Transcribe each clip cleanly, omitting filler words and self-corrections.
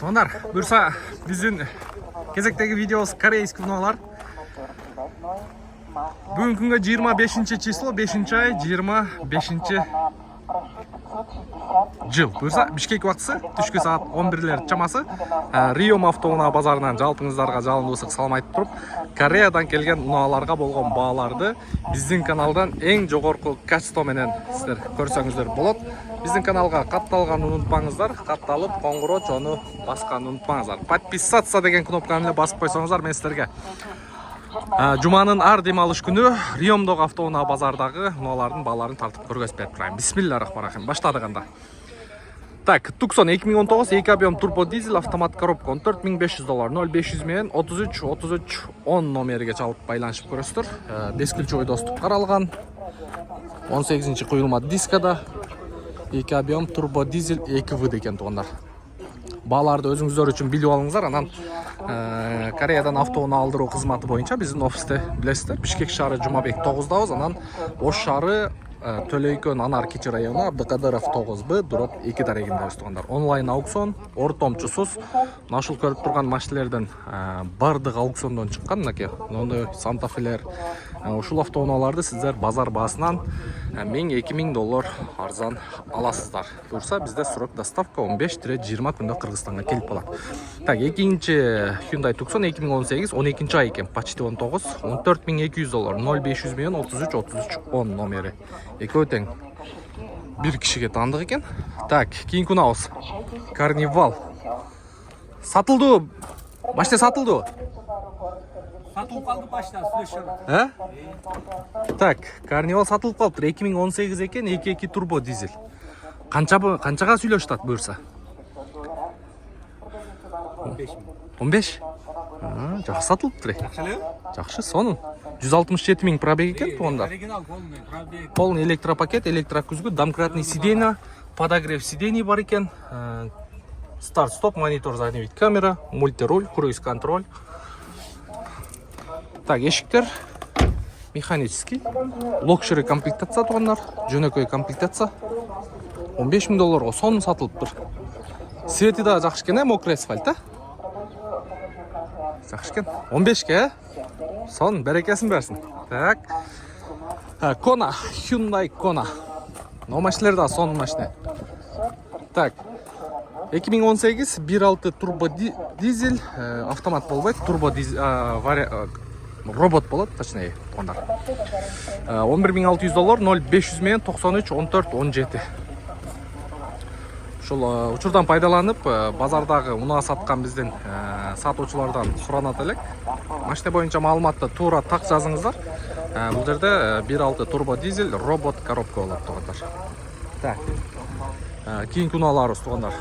Тонар, бұйырса біздің кезектегі видеос корейский виналар. Бүгін күнгі 25 число, 5 ай, 25 жыл. Бұйырса Бишкек уақытысы түшкі саат 11-лер чамасы Риом автоунаа базарынан жалпыңыздарға жалындысық салам айтып тұрып, Кореядан келген унааларға болған бағаларды біздің каналдан ең жоғарғы качество менен сіздер көрсеңіздер болады. Біздің каналға қатталған ұнытпаңыздар, қатталып қоңырау жоны басқан ұнытпаңыздар. Подписаться деген кнопканы басып қойсаңыздар, мен сіздерге Жуманың ар демалыш күні Риомдоғы автоунаа базардағы унаалардың бағаларын тартып көргөзүп берип турайын. Бисмиллахиррахманиррахим. Баштадык анда. Так, Tucson 2019 2 объем турбо дизель автомат коробка $14500, 0500 менен 33-10 номериге чалып байланышып көрөсүздөр. 5 ключевой доступ каралган. 18-чи куюлма дискада 2 объем турбо дизель 2V деген тугандар. Бааларды өзүңүздөр үчүн билип алыңыздар. Анан Кореядан автоунаа алдыруу кызматы боюнча биздин офисте билесиздер. Бишкек шаары Жумабек 9дабыз, анан Ош шаары Төлөйкөн Анар Кичи району Абдыкадыров 9Б дроп 2 дарегиндебиз тугандар. Онлайн аукцион, ортомчусуз. Нашыл көрүп турган машиналерден бардык аукциондон чыккан, мынакей. Мондой Санта-Фелер. Ушул автоунааларды сиздер базар баасынан $1000-2000 арзан аласыздар. Буюрса бизде срок доставка 15-20 күндө Кыргызстанга келип калат. Так, экинчи Hyundai Tucson 2018 12 ай экен, почти 19, $14200, 0500 менен 33-10 номери. Экөө тең бир кишиге таандык экен. Так, кийинки унаабыз Carnival. Сатылды. Машина сатылды. Сатылып калды башта, слышал. Так, Carnival сатылып калыптыр. 2018 экен, 2.2 турбо дизель. Канчага сүйлөшүп буюрса? 15. Жакшы сатылыптыр. Жакшы, сонун. 167 000 пробег экен туганда. Оригинал полный пробег. Полный электропакет, электрокүзгү, домкратный сиденье, подогрев сидений бар экен. Старт-стоп, монитор, задний вид камера, мультируль, круиз-контроль. Так, эшиктер механический. Локшери комплектация тугандар, жөнөкөй комплектация. $15000 сонун сатылыптыр. Свети да жакшы экен, мокрый асфальт, Жакшы экен. 15ке, Сон берекесин берсин. Так. Kona, Hyundai Kona. Но машиналар да сонун машина. Так. 2018 1.6 турбо дизель, автомат болбойт, турбо дизель, робот болот, точнее, тугандар. $11600, 0500 менен 93-14-17. Ушул учурдан пайдаланып, базардагы унаа саткан биздин сатуучулардан суранат элек. Машина боюнча маалыматты туура так жазыңыздар. Бул жерде 1.6 турбо дизель, робот коробка болот тугандар. Так. Кийинки унааларыбыз тугандар.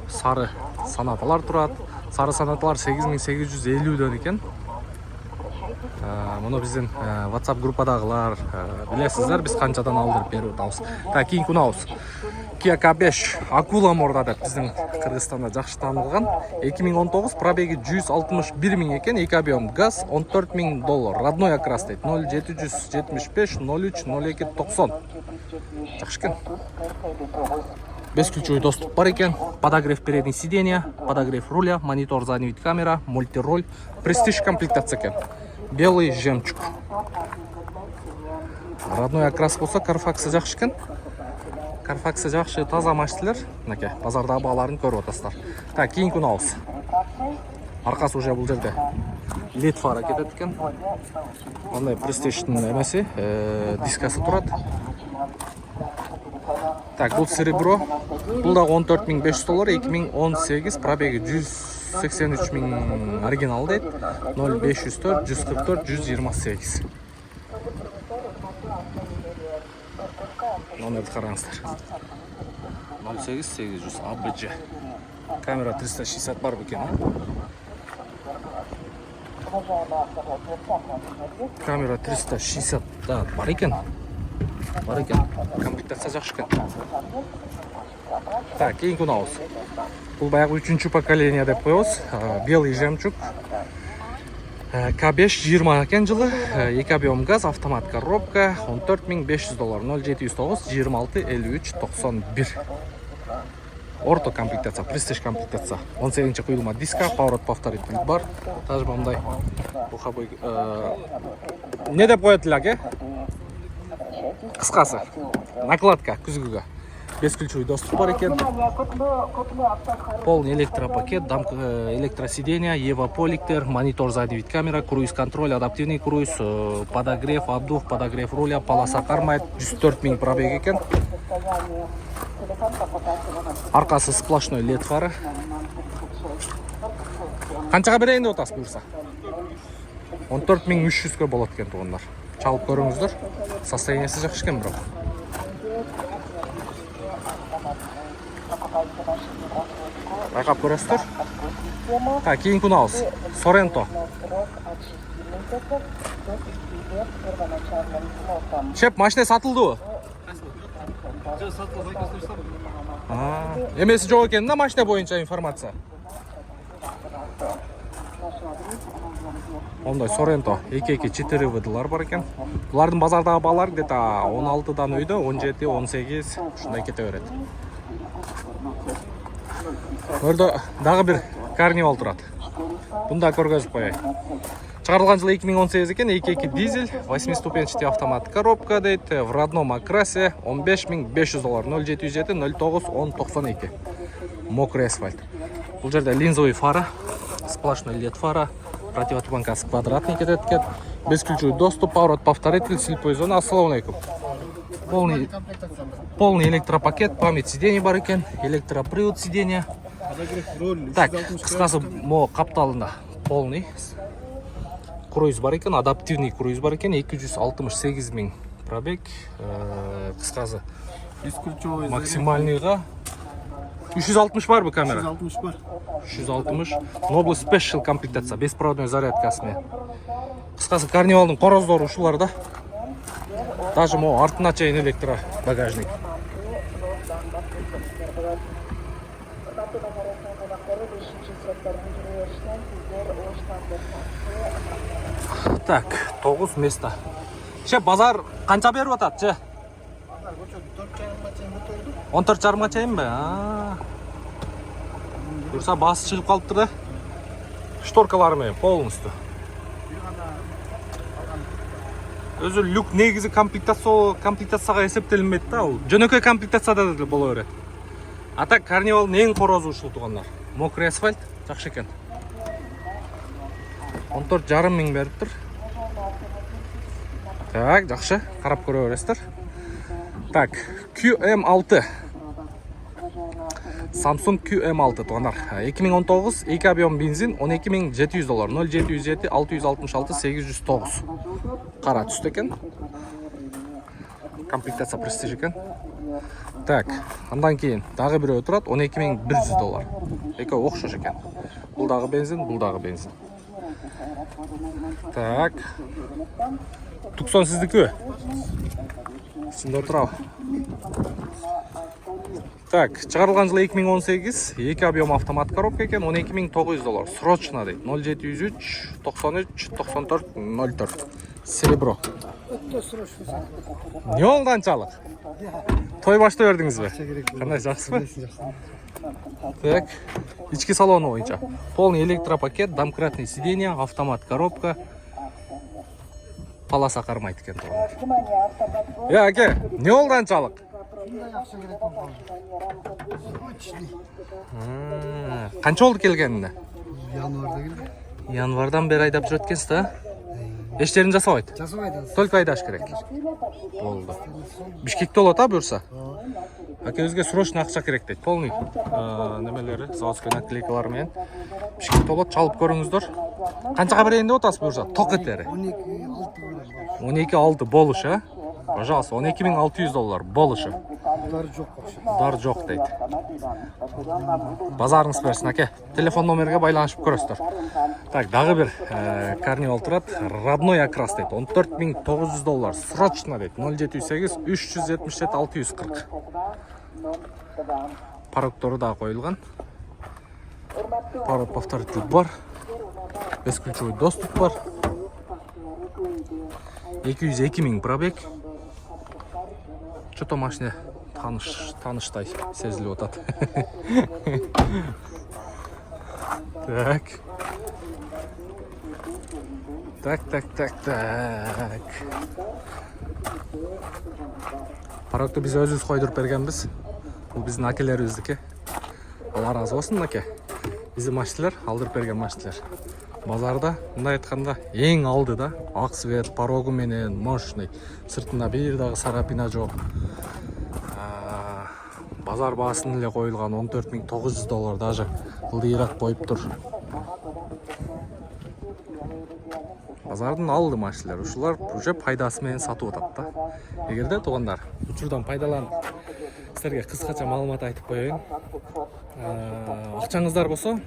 Сары санаталар турат. Сары санаталар 8850дөн экен. Муну биздин WhatsApp группадагылар билесиздер, биз канчадан алдырып берип атабыз. Так, кийинки унаабыз Kia K5 Акула морда деп биздин Кыргызстанда жакшы таанылган. 2019 пробеги 161 000 экен, 2 объем газ, $14000. Родной окрас дейт. 0775 03 02 90. Жакшы экен. 5 ключевой доступ бар экен. Подогрев передний сиденья, подогрев руля, монитор, задний вид камера, мультироль. Престиж комплектация экен. Белый жемчуг. Родной окрас болсо, Carfax жакшы экен. Carfax жакшы, таза машиналар. Мынакей, базардагы бааларын көрүп атасыздар. Так, кийинки унаабыз. Аркасы уже бул жерде LED фара кетет экен. Мындай престиждин эмеси, дискасы турат. Так, бул серебро. Бул да $14500, 2018 пробеги 183 000 оригинал дейт. 0504 144 128. Номерди караңыздар. 08800 ABG. Камера 360 бар бекен. Камера 360 да бар экен. Комплектация жакшы экен. Так, кийинки унаабыз. Бул баягы 3-поколение деп коебуз. Белый жемчуг. К5 20 екен жылы, 2 объем газ, автомат коробка, $14.500, 0709 26 53 91. Орто комплектация, престиж комплектация. 18 құйылма диска, поворот повторитель бар. Тажы мындай бухабой. Не деп қоятыл аке? Қысқасы, накладка күзгіге. 5 ключевой доступ бар екен. Полный электропакет, электросиденье, Ева-поликтер, монитор сзади вид камера, круиз-контроль, адаптивный круиз, подогрев, обдув, подогрев руля, полоса кармайт, 104 000 пробег екен. Арқасы сплошной LED фары. Қаншаға берейін деп отасыз бұйырса? 14 300-ге болады екен туғандар. Чалып көріңіздер. Состояниесі жақсы екен бірақ. Байқап көресіздер. Кейін күнауыз. Соренто. Шеп, машина сатылды о? Емесі жоқ екен да машина бойынша информация? Ондай Соренто 224 выдылар бар екен. Бұлардың базардағы балар где-то 16-дан өйді, 17, 18 шындай кете өреді. Өрді дағы бір карнивал тұрады. Бұнда көргізіп қойай. Шығарылған жылы 2018 екен, 2.2 дизель, 8-ступенчатый автомат коробка дейді, в родном окрасе $15.500, 0707 09 1092. Мокрый асфальт. Бұл жерде линзовый фара, сплошной LED фара, противотуманкасы квадратный кетеді. Бесключевой доступ, поворот повторитель, слепой зона. Ассаламу алейкум. Полный электропакет, память сидений бар екен, электропривод сидения. Так, қысқасы мо қапталында полный круиз бар екен, адаптивный круиз бар екен, 268 000 пробег. Қысқасы максимальныйға 360 бар бұл камера? 360 бар. 360. Noble Special комплектация, беспроводной зарядкасымен. Қысқасы карнивалдың қороздары ушылар да. Даже мо артына чейін электро багажник. Так, 9 место. Шеп, базар қанша беріп атады, че? 14,5-ға чейін бе? Көрса басы шығып қалып тұр да. Шторкаларымен полностью. Өзі люк негізі комплектацияға есептелінбейді да. Жөнөкөй комплектацияда да бола береді. Ата карнивалдың ең қорозы ушыл туғандар. Мокрый асфальт, жақсы екен. 14,5 мың беріп тұр. Так, жақсы, қарап көре бересіздер. Так, QM6. Samsung QM6 туғандар. 2019, 2 объем бензин, $12.700, 0707 666 809. Қара түсті екен. Комплектация престиж екен. Так, андан кейін дағы біреу тұрады, $12.100. Екі оқшаш екен. Бұл дағы бензин, бұл дағы бензин. Так, тұқсан сіздікі. Сінде отырау. Так, шығарылған жылы 2018, 2 объем автомат коробка екен, $12.900. Срочно дейді, 0703 93 94 04. Серебро. Не олды анчалық? Той башты өрдіңіз бе? Қандай жақсы бе? Так, ички салоны ойынша. Полный электропакет, домкратный сиденье, автомат коробка. Полоса қармайды екен тұрғандар. Әке, не олды анчалық? Қанша олды келгеніне? Январда келді. Январдан бері айдап жүреткенсіз да? Ештерін жасауайды? Жасауайды. Только айдаш керек. Болды. Бишкекте олата бұйырса? Әке өзге срочно ақша керек дейді. Полный немелері, заводской наклейкаларымен. Бишкекте олат, чалып көріңіздер. Қаншаға берейін деп отасыз бұйырса? Тоқ етері. 12,6 болыш, а? Пожалуйста, $12.600 болышы. Дар жоқ дейді. Базарыңыз берсін, әке. Телефон номерге байланышып көресіздер. Так, дағы бір карнивал тұрады. Родной окрас дейді. $14.900. Срочно дейді. 078 377 640. Парокторы да қойылған. Поворот повторитель бар. бесключевой доступ бар. 202 000 пробег. Что-то машина таныштай сезіліп отады. Так. Парокты біз өзіміз қойдырып бергенбіз. Бұл біздің әкелеріміздікі. Алла разы болсын, әке. Біздің машинелер алдырып берген машинелер. Базарда, мындай айтқанда, ең алды да, ақ свет, парогы менен, мощный. Сыртында бір дағы сарапина жоқ. Базар басын еле қойылған $14,900 даже ылдыйырақ қойып тұр. Базардың алды машинелер, ушулар уже пайдасы менен сатып атат да. Эгерде туғандар, учурдан пайдаланып, сіздерге қысқаша маалымат айтып қояйын. Ақчаңыздар болсо,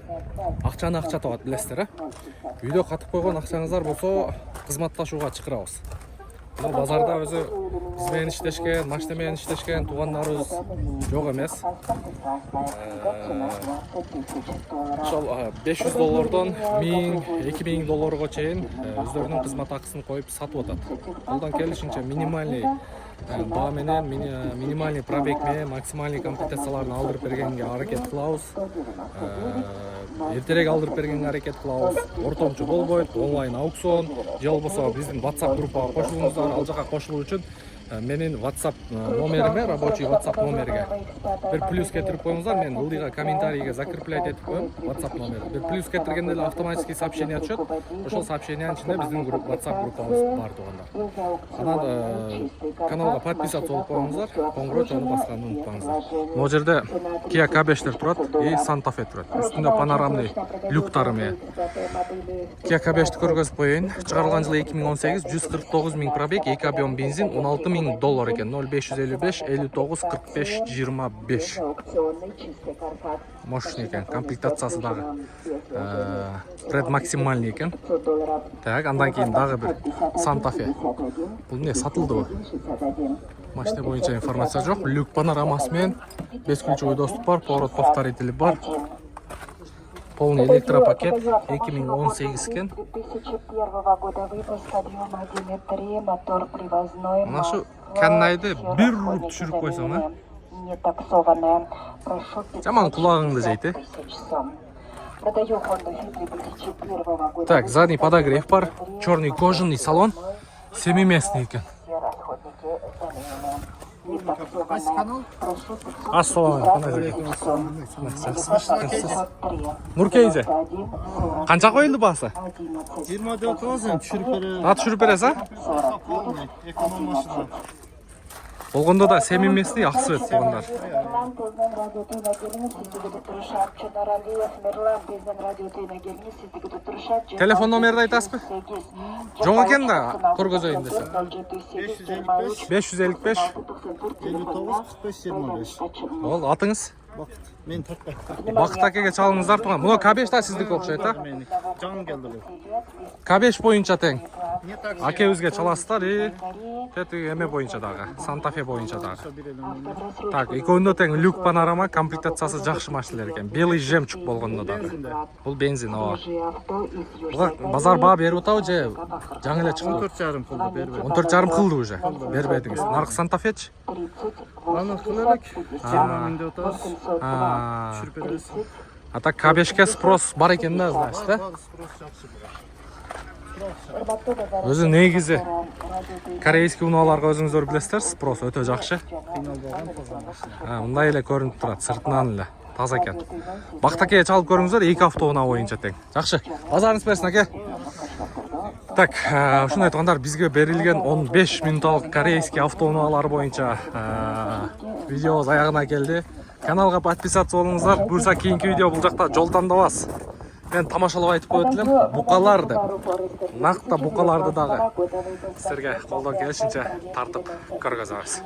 ақчаны ақча табат, білесіздер, үйдө қатып қойған ақчаңыздар болсо, кызматташууга чакырабыз. Базарда өзі бізмен іштешкен, машинамен іштешкен туғандарыбыз жоқ емес. Ошол $500 $1000-2000 чейин өздөрүнүн кызмат акысын коюп сатып атат. Колдон келишинче минимальный баа менен, минимальный пробег менен максимальный компенсацияларын алдырып бергенге аракет кылабыз. Эртерээк алдырып бергенге аракет кылабыз. Ортомчу болбойт, онлайн аукцион, же болбосо биздин WhatsApp группага кошулуңуздар. Ал жака кошулуу үчүн менин WhatsApp номериме, рабочий WhatsApp номерге бир плюс кетирип коюңуздар. Мен ылдыйга комментарийге закреплять этип коем WhatsApp номери. Бир плюс кетиргенде эле автоматический сообщение түшөт. Ошол сообщениянын ичинде биздин WhatsApp группабыз бар тугандар. Анан каналга подписаться болуп коюңуздар. Коңгуроо чогуу басканды унутпаңыздар. Могу жерде Kia K5'лер турат и Santa Fe турат. Үстүндө панорамный люктары менен. Kia K5'ти көргөзүп коеюн. Чыгарылган жылы 2018, 149 000 пробег, 2 объем бензин, $16,000 экен. 0555 59 45 25. Мощный экен. Комплектациясы дагы предмаксимальный экен. Так, андан кийин дагы бир Santa Fe. Бул эмне сатылдыбы? Машина боюнча информация жок. Люк панорамасы менен бесключевой доступ бар, поворот повторители бар. Полный электропакет 2018 экен. 2001 года выпуска, объем 1,3, мотор привозной. Нашу каннайды бир уруп түшүрүп койсоң, а? Не таксованная. Прошу 500 Жаман кулагыңды жейт, Продаю Honda Fit 2001 года. Так, задний подогрев бар, черный кожаный салон, 7-местный экен. Все расходники заменены. Не таксованная. Прошу 500 Ассалаумалейкум. Нуркейзе. Канча коюлду баасы? 24,000 түшүрүп берем. Түшүрүп бересиз, а? Эконом машина. Болгондо да 7-местный ак свет болгондар. Мерлан Тезден радиотойна келиңиз, сиздиги турушат. Чынар Алиев, Мерлан Тезден радиотойна келиңиз, сиздиги турушат. Телефон номерди айтасызбы? Жок экен да, көргөзөйүн десе. 555 59 45 25. Ол атыңыз? Бакыт. Мен тартпай. Бакыт акеге чалыңыздар туган. Муну K5 да сиздики окшойт, а? Жаңы келди. K5 боюнча тең. Не так Акебизге чаласыздар и тети эме боюнча дагы, Santa Fe боюнча дагы. Так, экөөндө тең люк панорама, комплектациясы жакшы машиналар экен. Белый жемчуг болгондо дагы. Бул бензин, ооба. Буга базар баа берип атабы же жаңы эле чыкты? 14,5 кылды бербей. 14,5 кылды уже. Бербедиңиз. Наркы Santa Fe'чи? Аны кылалык. 20 миңде отабыз. Түшүрүп беребиз. А так K5ке спрос бар экен да, значит, да? Өзү негизи корейский унааларга өзүңүздөр билесиздер, спрос өтө жакшы. Мындай эле көрүнүп турат, сыртынан эле таза экен. Бакыт акеге чалып көрүңүздөр, 2 автоунаа боюнча тең. Жакшы. Базарыңыз берсин, аке. Так, ушундай айтқандар, бизге берилген 15 минуталык корейский автоунаалар боюнча видеобуз аягына келди. Каналга подписаться болуңуздар. Буюрса кийинки видео бул жакта жол тандабас. Мен тамашалап айтып коет элем, букалар деп. Накта букаларды дагы силерге колдон келишинче тартып көргөзөбүз.